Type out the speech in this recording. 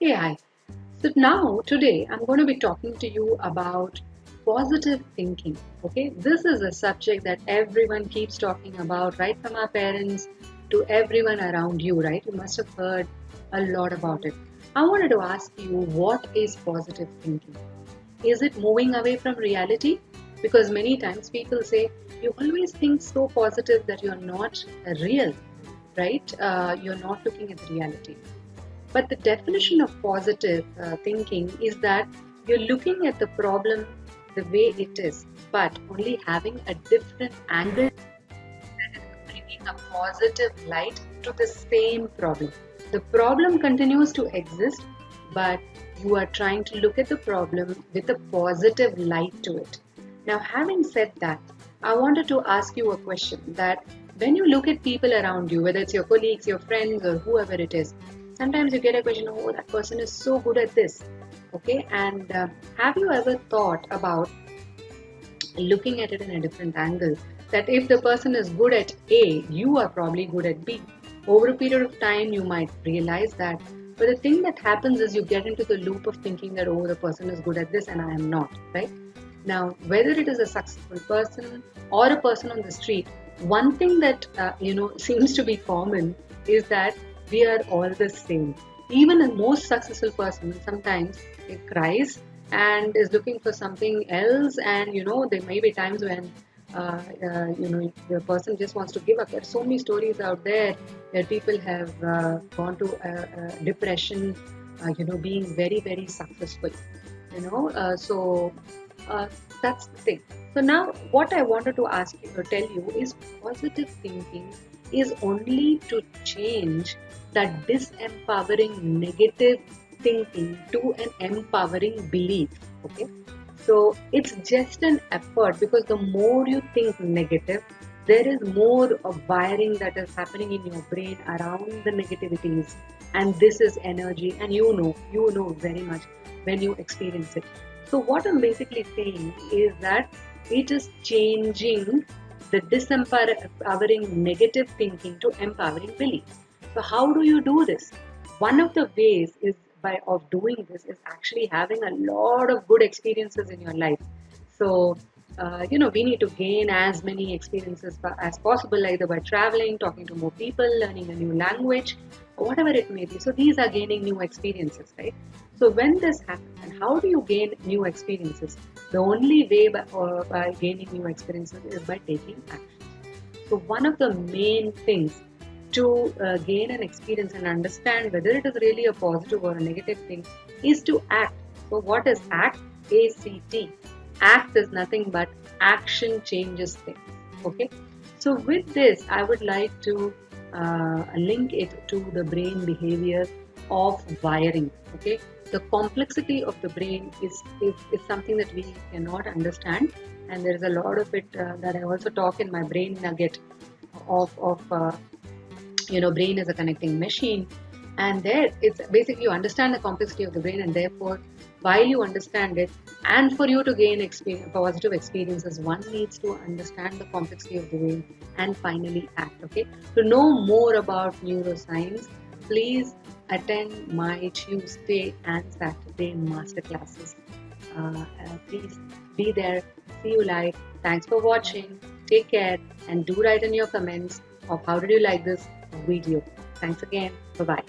Hey, hi. So now, today, I'm going to be talking to you about positive thinking. Okay, this is a subject that everyone keeps talking about, right from our parents to everyone around you, right? You must have heard a lot about it. I wanted to ask you, what is positive thinking? Is it moving away from reality? Because many times people say, you always think so positive that you're not real, right? You're not looking at reality. But the definition of positive thinking is that you're looking at the problem the way it is, but only having a different angle, bringing a positive light to the same problem. The problem continues to exist, but you are trying to look at the problem with a positive light to it. Now, having said that, I wanted to ask you a question that when you look at people around you, whether it's your colleagues, your friends, or whoever it is, sometimes you get a question, oh, that person is so good at this. Okay, and have you ever thought about looking at it in a different angle? That if the person is good at A, you are probably good at B. Over a period of time, you might realize that. But the thing that happens is you get into the loop of thinking that, oh, the person is good at this and I am not, right? Now, whether it is a successful person or a person on the street, one thing that seems to be common is that we are all the same. Even the most successful person sometimes cries and is looking for something else, and there may be times when the person just wants to give up. There's so many stories out there where people have gone to depression, being very very successful. So uh, that's the thing. So now, what I wanted to ask you or tell you is, positive thinking is only to change that disempowering negative thinking to an empowering belief. Okay, so it's just an effort, because the more you think negative, there is more of wiring that is happening in your brain around the negativities, and this is energy, and you know very much when you experience it. So what I'm basically saying is that it is changing the disempowering negative thinking to empowering beliefs. So how do you do this? One of the ways is by of doing this is actually having a lot of good experiences in your life. So we need to gain as many experiences as possible, either by traveling, talking to more people, learning a new language, whatever it may be. So these are gaining new experiences, right? So when this happens, and how do you gain new experiences? The only way by gaining new experiences is by taking action. So one of the main things to gain an experience and understand whether it is really a positive or a negative thing is to act. So what is ACT? ACT. ACT is nothing but action changes things. Okay. So with this, I would like to link it to the brain behavior of wiring. Okay. The complexity of the brain is something that we cannot understand, and there is a lot of it that I also talk in my brain nugget of brain is a connecting machine. And there it's basically, you understand the complexity of the brain, and therefore while you understand it, and for you to gain positive experiences, one needs to understand the complexity of the brain and finally act. Okay, to know more about neuroscience, please attend my Tuesday and Saturday master classes. Please be there. See you live. Thanks for watching. Take care, and do write in your comments of how did you like this video. Thanks again. Bye bye.